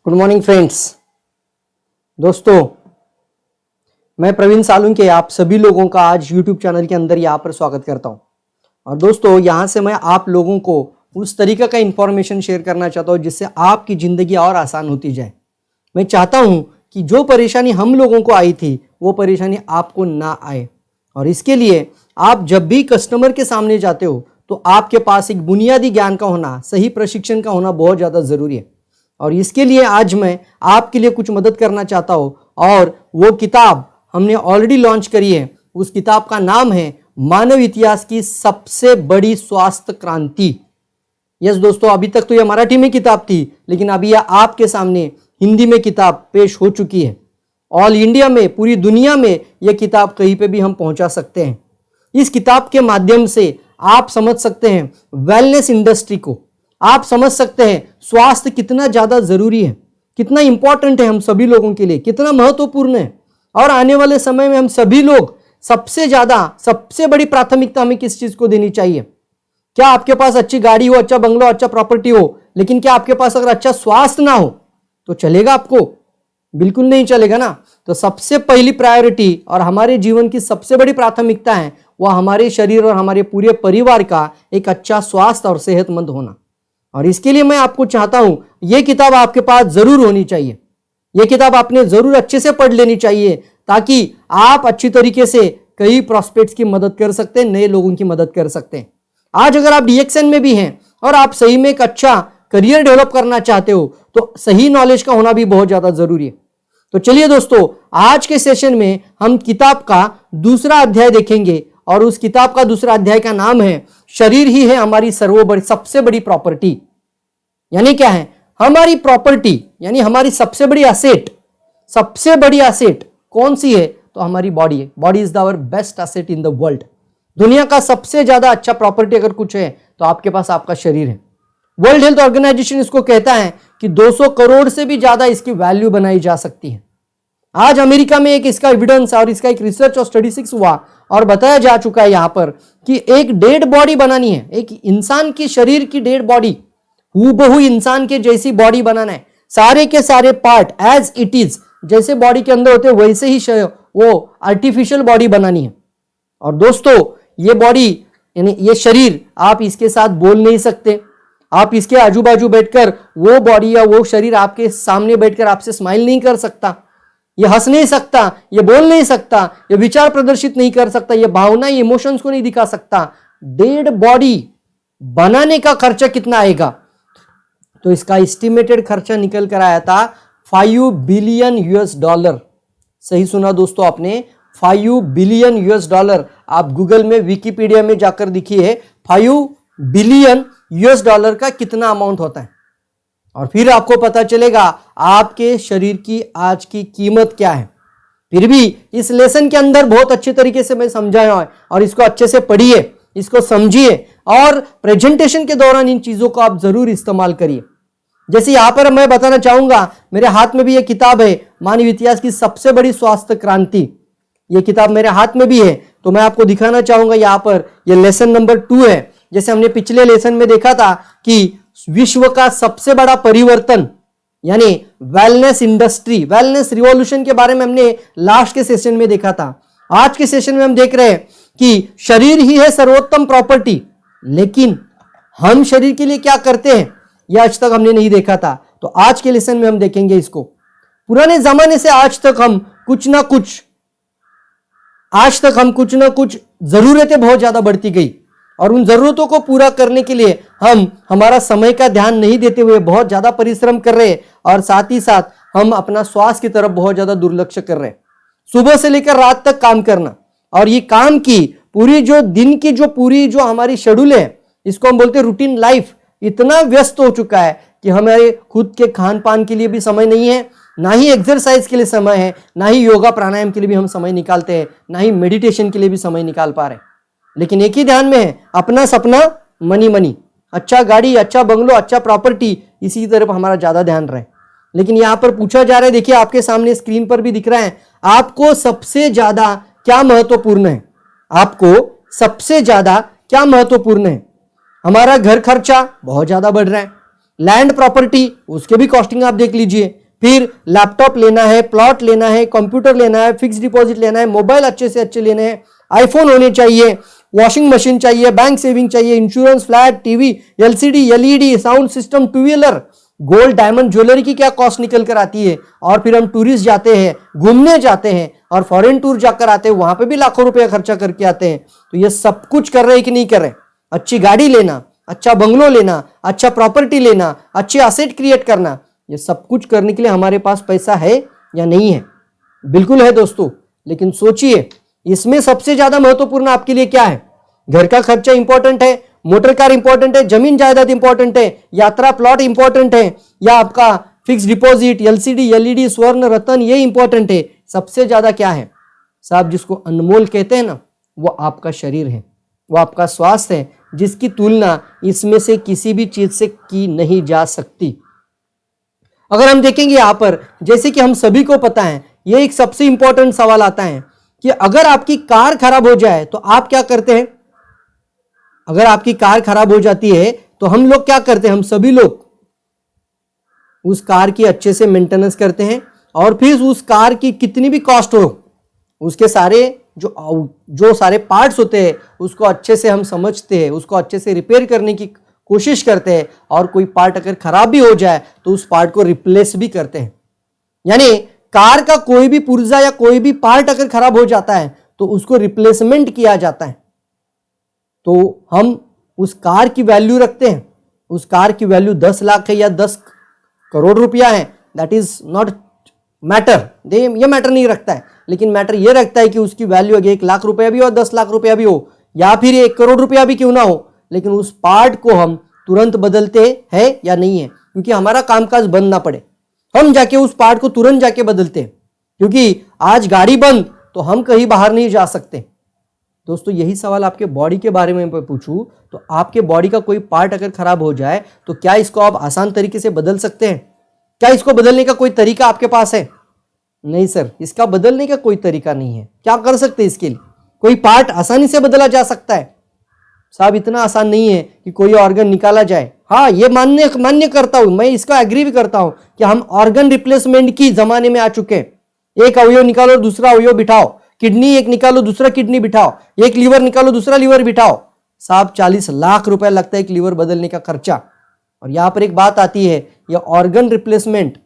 Good morning friends. दोस्तों, मैं प्रवीण सालुंके आप सभी लोगों का आज यूट्यूब चैनल के अंदर यहाँ पर स्वागत करता हूँ। और दोस्तों, यहाँ से मैं आप लोगों को उस तरीके का इंफॉर्मेशन शेयर करना चाहता हूँ जिससे आपकी ज़िंदगी और आसान होती जाए। मैं चाहता हूँ कि जो परेशानी हम लोगों को आई थी वो परेशानी आपको ना आए। और इसके लिए आप जब भी कस्टमर के सामने जाते हो तो आपके पास एक बुनियादी ज्ञान का होना, सही प्रशिक्षण का होना बहुत ज़्यादा ज़रूरी है। और इसके लिए आज मैं आपके लिए कुछ मदद करना चाहता हूँ और वो किताब हमने ऑलरेडी लॉन्च करी है। उस किताब का नाम है मानव इतिहास की सबसे बड़ी स्वास्थ्य क्रांति। यस दोस्तों, अभी तक तो ये मराठी में किताब थी, लेकिन अभी यह आपके सामने हिंदी में किताब पेश हो चुकी है। ऑल इंडिया में, पूरी दुनिया में यह किताब कहीं पे भी हम पहुंचा सकते हैं। इस किताब के माध्यम से आप समझ सकते हैं वेलनेस इंडस्ट्री को, आप समझ सकते हैं स्वास्थ्य कितना ज़्यादा ज़रूरी है, कितना इंपॉर्टेंट है हम सभी लोगों के लिए, कितना महत्वपूर्ण है। और आने वाले समय में हम सभी लोग सबसे बड़ी प्राथमिकता हमें किस चीज़ को देनी चाहिए? क्या आपके पास अच्छी गाड़ी हो, अच्छा बंगला, अच्छा प्रॉपर्टी हो, लेकिन क्या आपके पास अगर अच्छा स्वास्थ्य ना हो तो चलेगा आपको? बिल्कुल नहीं चलेगा ना। तो सबसे पहली प्रायोरिटी और हमारे जीवन की सबसे बड़ी प्राथमिकता है वह हमारे शरीर और हमारे पूरे परिवार का एक अच्छा स्वास्थ्य और सेहतमंद होना। और इसके लिए मैं आपको चाहता हूं यह किताब आपके पास जरूर होनी चाहिए। यह किताब आपने जरूर अच्छे से पढ़ लेनी चाहिए ताकि आप अच्छी तरीके से कई प्रॉस्पेक्ट्स की मदद कर सकते हैं, नए लोगों की मदद कर सकते हैं। आज अगर आप डीएक्सएन में भी हैं और आप सही में एक अच्छा करियर डेवलप करना चाहते हो तो सही नॉलेज का होना भी बहुत ज्यादा जरूरी है। तो चलिए दोस्तों, आज के सेशन में हम किताब का दूसरा अध्याय देखेंगे और उस किताब का दूसरा अध्याय का नाम है शरीर ही है हमारी सबसे बड़ी प्रॉपर्टी। यानी क्या है? हमारी प्रॉपर्टी यानी हमारी सबसे बड़ी एसेट। सबसे बड़ी एसेट कौन सी है? तो हमारी बॉडी है। Body is our best asset in the world. दुनिया का सबसे ज्यादा अच्छा प्रॉपर्टी अगर कुछ है तो आपके पास आपका शरीर है। वर्ल्ड हेल्थ ऑर्गेनाइजेशन इसको कहता है कि 200 करोड़ से भी ज्यादा इसकी वैल्यू बनाई जा सकती है। आज अमेरिका में एक इसका एविडेंस और इसका एक रिसर्च और स्टैटिस्टिक्स हुआ और बताया जा चुका है यहां पर कि एक डेड बॉडी बनानी है, एक इंसान की शरीर की डेड बॉडी, हूबहू इंसान के जैसी बॉडी बनाना है। सारे के सारे पार्ट एज इट इज, जैसे बॉडी के अंदर होते हैं वैसे ही वो आर्टिफिशियल बॉडी बनानी है। और दोस्तों, ये बॉडी यानी ये शरीर, आप इसके साथ बोल नहीं सकते। आप इसके आजू बाजू बैठकर वो बॉडी या वो शरीर आपके सामने बैठकर आपसे स्माइल नहीं कर सकता, ये हंस नहीं सकता, ये बोल नहीं सकता, ये विचार प्रदर्शित नहीं कर सकता, ये भावना, इमोशंस को नहीं दिखा सकता। डेड बॉडी बनाने का खर्चा कितना आएगा? तो इसका एस्टिमेटेड खर्चा निकल कर आया था $5 बिलियन। सही सुना दोस्तों आपने, $5 बिलियन। आप गूगल में, विकिपीडिया में जाकर देखिए $5 बिलियन का कितना अमाउंट होता है और फिर आपको पता चलेगा आपके शरीर की आज की कीमत क्या है। फिर भी इस लेसन के अंदर बहुत अच्छे तरीके से मैं समझाया है और इसको अच्छे से पढ़िए, इसको समझिए और प्रेजेंटेशन के दौरान इन चीजों को आप जरूर इस्तेमाल करिए। जैसे यहां पर मैं बताना चाहूंगा, मेरे हाथ में भी यह किताब है मानव इतिहास की सबसे बड़ी स्वास्थ्य क्रांति। यह किताब मेरे हाथ में भी है तो मैं आपको दिखाना चाहूंगा। यहां पर यह लेसन नंबर 2 है। जैसे हमने पिछले लेसन में देखा था कि विश्व का सबसे बड़ा परिवर्तन यानी वेलनेस इंडस्ट्री, वेलनेस रिवॉल्यूशन के बारे में हमने लास्ट के सेशन में देखा था। आज के सेशन में हम देख रहे हैं कि शरीर ही है सर्वोत्तम प्रॉपर्टी, लेकिन हम शरीर के लिए क्या करते हैं यह आज तक हमने नहीं देखा था। तो आज के लेसन में हम देखेंगे इसको। पुराने जमाने से आज तक हम कुछ ना कुछ जरूरतें बहुत ज्यादा बढ़ती गई और उन जरूरतों को पूरा करने के लिए हम हमारा समय का ध्यान नहीं देते हुए बहुत ज्यादा परिश्रम कर रहे हैं और साथ ही साथ हम अपना स्वास्थ्य की तरफ बहुत ज्यादा दुर्लक्ष्य कर रहे हैं। सुबह से लेकर रात तक काम करना और ये काम की पूरी जो दिन की जो हमारी शेड्यूल है, इसको हम बोलते हैं रूटीन लाइफ, इतना व्यस्त हो चुका है कि हमारे खुद के खान पान के लिए भी समय नहीं है, ना ही एक्सरसाइज के लिए समय है, ना ही योगा प्राणायाम के लिए भी हम समय निकालते हैं, ना ही मेडिटेशन के लिए भी समय निकाल पा रहे हैं। लेकिन एक ही ध्यान में है, अपना सपना मनी, अच्छा गाड़ी, अच्छा बंगलो, अच्छा प्रॉपर्टी, इसी तरफ हमारा ज्यादा ध्यान रहे। लेकिन यहां पर पूछा जा रहा है, देखिए आपके सामने स्क्रीन पर भी दिख रहा है, आपको सबसे ज्यादा क्या महत्वपूर्ण है? आपको सबसे ज्यादा क्या महत्वपूर्ण है? हमारा घर खर्चा बहुत ज्यादा बढ़ रहा है, लैंड प्रॉपर्टी, उसके भी कॉस्टिंग आप देख लीजिए। फिर लैपटॉप लेना है, प्लॉट लेना है, कंप्यूटर लेना है, फिक्स डिपॉजिट लेना है, मोबाइल अच्छे से अच्छे लेने हैं, आईफोन होने चाहिए, वॉशिंग मशीन चाहिए, बैंक सेविंग चाहिए, insurance, flat, TV, LCD, LED, sound system, two wheeler, gold, diamond, jewellery की क्या कॉस्ट निकल कर आती है। और फिर हम टूरिस्ट जाते हैं, घूमने जाते हैं और फॉरेन टूर जाकर आते हैं, वहां पे भी लाखों रुपया खर्चा करके आते हैं। तो ये सब कुछ कर रहे हैं कि नहीं कर रहे? अच्छी गाड़ी लेना, अच्छा बंगलो लेना, अच्छा प्रॉपर्टी लेना, अच्छे असेट क्रिएट करना, ये सब कुछ करने के लिए हमारे पास पैसा है या नहीं है? बिल्कुल है दोस्तों। लेकिन सोचिए, इसमें सबसे ज्यादा महत्वपूर्ण आपके लिए क्या है? घर का खर्चा इंपॉर्टेंट है, मोटर कार इंपॉर्टेंट है, जमीन जायदाद इंपॉर्टेंट है, यात्रा प्लॉट इंपॉर्टेंट है, या आपका फिक्स डिपॉजिट, एलसीडी, एलईडी, स्वर्ण, रतन, ये इंपॉर्टेंट है? सबसे ज्यादा क्या है साहब? जिसको अनमोल कहते हैं ना, वो आपका शरीर है, वो आपका स्वास्थ्य है, जिसकी तुलना इसमें से किसी भी चीज से की नहीं जा सकती। अगर हम देखेंगे यहां पर, जैसे कि हम सभी को पता है, ये एक सबसे इंपॉर्टेंट सवाल आता है कि अगर आपकी कार खराब हो जाए तो आप क्या करते हैं? अगर आपकी कार खराब हो जाती है तो हम लोग क्या करते हैं? हम सभी लोग उस कार की अच्छे से मेंटेनेंस करते हैं और फिर उस कार की कितनी भी कॉस्ट हो, उसके सारे जो सारे पार्ट्स होते हैं उसको अच्छे से हम समझते हैं, उसको अच्छे से रिपेयर करने की कोशिश करते हैं, और कोई पार्ट अगर खराब भी हो जाए तो उस पार्ट को रिप्लेस भी करते हैं। यानी कार का कोई भी पुर्जा या कोई भी पार्ट अगर खराब हो जाता है तो उसको रिप्लेसमेंट किया जाता है। तो हम उस कार की वैल्यू रखते हैं, उस कार की वैल्यू 10 लाख है या 10 करोड़ रुपया है, दैट इज नॉट मैटर, ये मैटर नहीं रखता है। लेकिन मैटर ये रखता है कि उसकी वैल्यू अगर 1 लाख रुपया भी हो, 10 लाख रुपया भी हो, या फिर 1 करोड़ रुपया भी क्यों ना हो, लेकिन उस पार्ट को हम तुरंत बदलते हैं या नहीं है? क्योंकि हमारा कामकाज बंद ना पड़े, हम जाके उस पार्ट को तुरंत जाके बदलते हैं। क्योंकि आज गाड़ी बंद तो हम कहीं बाहर नहीं जा सकते। दोस्तों, यही सवाल आपके बॉडी के बारे में पूछूं तो आपके बॉडी का कोई पार्ट अगर खराब हो जाए तो क्या इसको आप आसान तरीके से बदल सकते हैं? क्या इसको बदलने का कोई तरीका आपके पास है? नहीं सर, इसका बदलने का कोई तरीका नहीं है। क्या कर सकते हैं इसके लिए? कोई पार्ट आसानी से बदला जा सकता है साहब? इतना आसान नहीं है कि कोई ऑर्गन निकाला जाए। हाँ, ये मान्य करता हूं, मैं इसका एग्री भी करता हूं कि हम ऑर्गन रिप्लेसमेंट की जमाने में आ चुके हैं। एक अवयव निकालो, दूसरा अवयव बिठाओ, किडनी एक निकालो, दूसरा किडनी बिठाओ, एक लीवर निकालो, दूसरा लीवर बिठाओ। साहब 40 लाख रुपए लगता है एक लीवर बदलने का खर्चा। और यहां पर एक बात आती है, यह ऑर्गन रिप्लेसमेंट,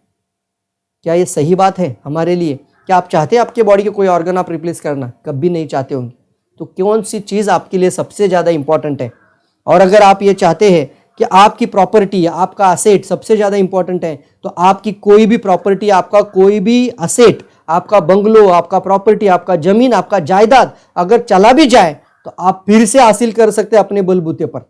क्या ये सही बात है हमारे लिए? क्या आप चाहते हैं आपके बॉडी के कोई ऑर्गन आप रिप्लेस करना? कभी नहीं चाहते होंगे। तो कौन सी चीज आपके लिए सबसे ज्यादा इंपॉर्टेंट है? और अगर आप ये चाहते हैं कि आपकी प्रॉपर्टी, आपका असेट सबसे ज्यादा इंपॉर्टेंट है, तो आपकी कोई भी प्रॉपर्टी, आपका कोई भी असेट, आपका बंगलो, आपका प्रॉपर्टी, आपका जमीन, आपका जायदाद अगर चला भी जाए तो आप फिर से हासिल कर सकते हैं अपने बलबूते पर।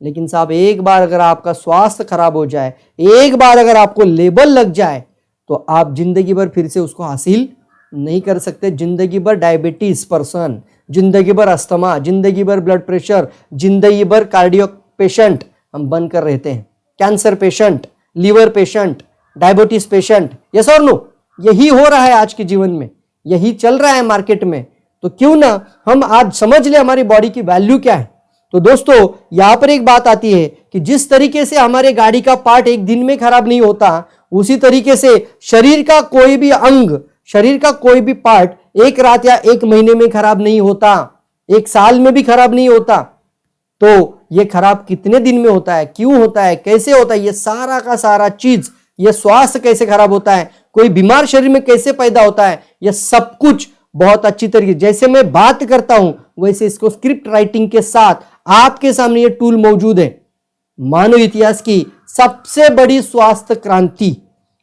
लेकिन साहब, एक बार अगर आपका स्वास्थ्य खराब हो जाए, एक बार अगर आपको लेबल लग जाए, तो आप जिंदगी भर फिर से उसको हासिल नहीं कर सकते। जिंदगी भर डायबिटीज पर्सन, जिंदगी भर अस्थमा, जिंदगी भर ब्लड प्रेशर, जिंदगी भर कार्डियो पेशेंट हम बनकर रहते हैं। Cancer patient, liver patient, diabetes patient, yes और नो, यही हो रहा है आज के जीवन में, यही चल रहा है मार्केट में। तो क्यों ना हम आज समझ ले हमारी बॉडी की वैल्यू क्या है। तो दोस्तों, यहां पर एक बात आती है कि जिस तरीके से हमारे गाड़ी का पार्ट एक दिन में खराब नहीं होता, उसी तरीके से शरीर का कोई भी अंग, शरीर का कोई भी पार्ट एक रात या एक महीने में खराब नहीं होता, एक साल में भी खराब नहीं होता। तो ये खराब कितने दिन में होता है, क्यों होता है, कैसे होता है, ये सारा का सारा चीज, ये स्वास्थ्य कैसे खराब होता है, कोई बीमार शरीर में कैसे पैदा होता है, ये सब कुछ बहुत अच्छी तरीके, जैसे मैं बात करता हूं वैसे इसको स्क्रिप्ट राइटिंग के साथ आपके सामने ये टूल मौजूद है। मानव इतिहास की सबसे बड़ी स्वास्थ्य क्रांति।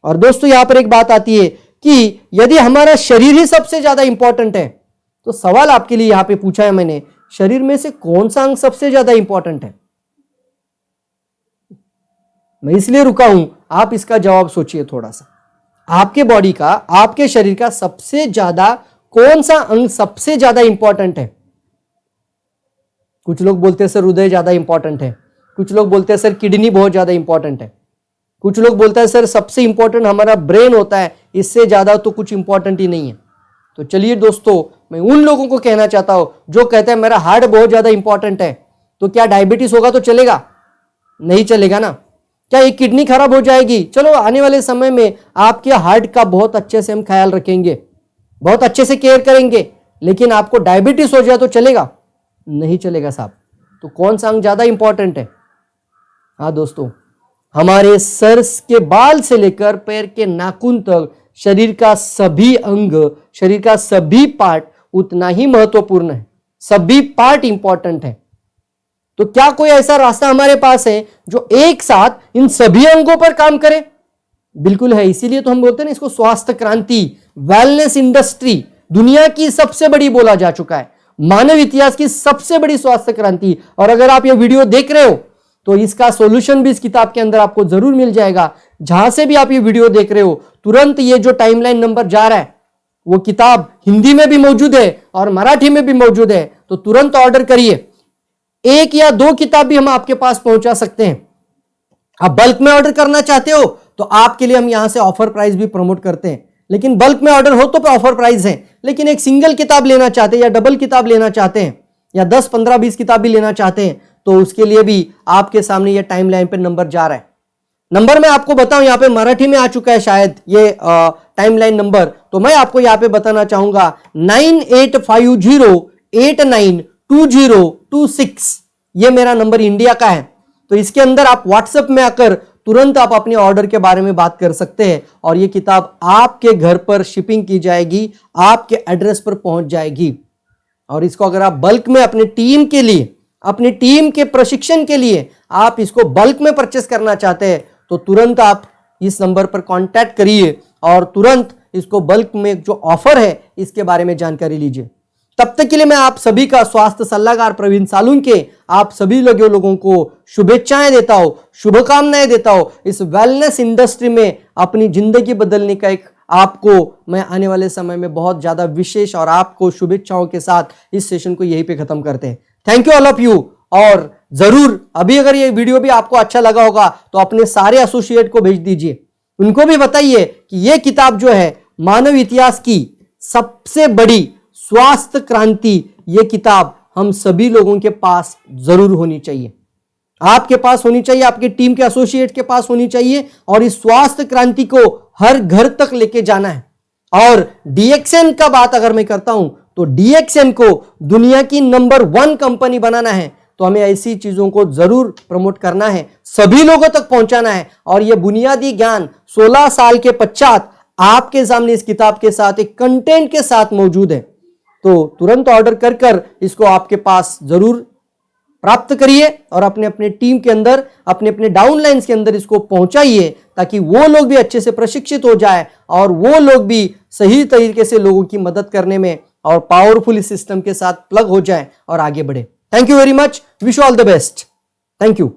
और दोस्तों, यहां पर एक बात आती है कि यदि हमारा शरीर ही सबसे ज्यादा इंपॉर्टेंट है, तो सवाल आपके लिए यहां पे पूछा है मैंने, शरीर में से कौन सा अंग सबसे ज्यादा इंपॉर्टेंट है? मैं इसलिए रुका हूं, आप इसका जवाब सोचिए थोड़ा सा। आपके बॉडी का, आपके शरीर का सबसे ज्यादा कौन सा अंग सबसे ज्यादा इंपॉर्टेंट है? कुछ लोग बोलते हैं सर हृदय ज्यादा इंपॉर्टेंट है, कुछ लोग बोलते हैं सर किडनी बहुत ज्यादा इंपॉर्टेंट है, कुछ लोग बोलते हैं सर सबसे इंपॉर्टेंट हमारा ब्रेन होता है, इससे ज्यादा तो कुछ इंपॉर्टेंट ही नहीं है। तो चलिए दोस्तों, मैं उन लोगों को कहना चाहता हूं जो कहते हैं मेरा हार्ट बहुत ज्यादा इंपॉर्टेंट है, तो क्या डायबिटीज होगा तो चलेगा? नहीं चलेगा ना। क्या ये किडनी खराब हो जाएगी? चलो आने वाले समय में आपके हार्ट का बहुत अच्छे से हम ख्याल रखेंगे, बहुत अच्छे से केयर करेंगे, लेकिन आपको डायबिटीज हो जाए तो चलेगा? नहीं चलेगा साहब। तो कौन सा अंग ज्यादा इंपॉर्टेंट है? हाँ दोस्तों, हमारे सर के बाल से लेकर पैर के नाखून तक शरीर का सभी अंग, शरीर का सभी पार्ट उतना ही महत्वपूर्ण है, सभी पार्ट इंपॉर्टेंट है। तो क्या कोई ऐसा रास्ता हमारे पास है जो एक साथ इन सभी अंगों पर काम करे? बिल्कुल है। इसीलिए तो हम बोलते हैं ना इसको स्वास्थ्य क्रांति, वेलनेस इंडस्ट्री, दुनिया की सबसे बड़ी बोला जा चुका है, मानव इतिहास की सबसे बड़ी स्वास्थ्य क्रांति। और अगर आप ये वीडियो देख रहे हो तो इसका सॉल्यूशन भी इस किताब के अंदर आपको जरूर मिल जाएगा। जहां से भी आप ये वीडियो देख रहे हो, तुरंत ये जो टाइमलाइन नंबर जा रहा है वो किताब हिंदी में भी मौजूद है और मराठी में भी मौजूद है, तो तुरंत ऑर्डर करिए। एक या दो किताब भी हम आपके पास पहुंचा सकते हैं। आप बल्क में ऑर्डर करना चाहते हो तो आपके लिए हम यहां से ऑफर प्राइस भी प्रमोट करते हैं, लेकिन बल्क में ऑर्डर हो तो ऑफर प्राइस है। लेकिन एक सिंगल किताब लेना चाहते हैं या डबल किताब लेना चाहते हैं या 10, 15, 20 किताब भी लेना चाहते हैं तो उसके लिए भी आपके सामने ये टाइमलाइन पे नंबर जा रहा है। नंबर मैं आपको बताऊं, यहां पे मराठी में आ चुका है शायद ये टाइमलाइन नंबर, तो मैं आपको यहां पे बताना चाहूंगा 9850892026, ये मेरा नंबर इंडिया का है। तो इसके अंदर आप व्हाट्सएप में आकर तुरंत आप अपने ऑर्डर के बारे में बात कर सकते हैं और ये किताब आपके घर पर शिपिंग की जाएगी, आपके एड्रेस पर पहुंच जाएगी। और इसको अगर आप बल्क में अपने टीम के लिए, अपनी टीम के प्रशिक्षण के लिए आप इसको बल्क में परचेस करना चाहते हैं तो तुरंत आप इस नंबर पर कांटेक्ट करिए और तुरंत इसको बल्क में जो ऑफर है इसके बारे में जानकारी लीजिए। तब तक के लिए मैं आप सभी का स्वास्थ्य सलाहकार प्रवीण सालुंके, आप सभी लोगों को शुभेच्छाएं देता हूं, शुभकामनाएं देता हूं। इस वेलनेस इंडस्ट्री में अपनी जिंदगी बदलने का एक आपको मैं आने वाले समय में बहुत ज्यादा विशेष और आपको शुभेच्छाओं के साथ इस सेशन को यहीं पे खत्म करते हैं। Thank you all of you. और जरूर अभी अगर ये वीडियो भी आपको अच्छा लगा होगा तो अपने सारे एसोसिएट को भेज दीजिए, उनको भी बताइए कि ये किताब जो है मानव इतिहास की सबसे बड़ी स्वास्थ्य क्रांति, ये किताब हम सभी लोगों के पास जरूर होनी चाहिए, आपके पास होनी चाहिए, आपकी टीम के एसोसिएट के पास होनी चाहिए और इस स्वास्थ्य क्रांति को हर घर तक लेके जाना है। और डीएक्सएन का बात अगर मैं करता हूं तो डीएक्सएन को दुनिया की नंबर 1 कंपनी बनाना है तो हमें ऐसी चीजों को जरूर प्रमोट करना है, सभी लोगों तक पहुंचाना है। और यह बुनियादी ज्ञान 16 साल के पश्चात आपके सामने इस किताब के साथ एक कंटेंट के साथ मौजूद है। तो तुरंत ऑर्डर कर इसको आपके पास जरूर प्राप्त करिए और अपने अपने टीम के अंदर, अपने अपने डाउनलाइंस के अंदर इसको पहुंचाइए ताकि वो लोग भी अच्छे से प्रशिक्षित हो जाए और वो लोग भी सही तरीके से लोगों की मदद करने में और पावरफुल इस सिस्टम के साथ प्लग हो जाए और आगे बढ़े। Thank you very much, wish all the best. Thank you.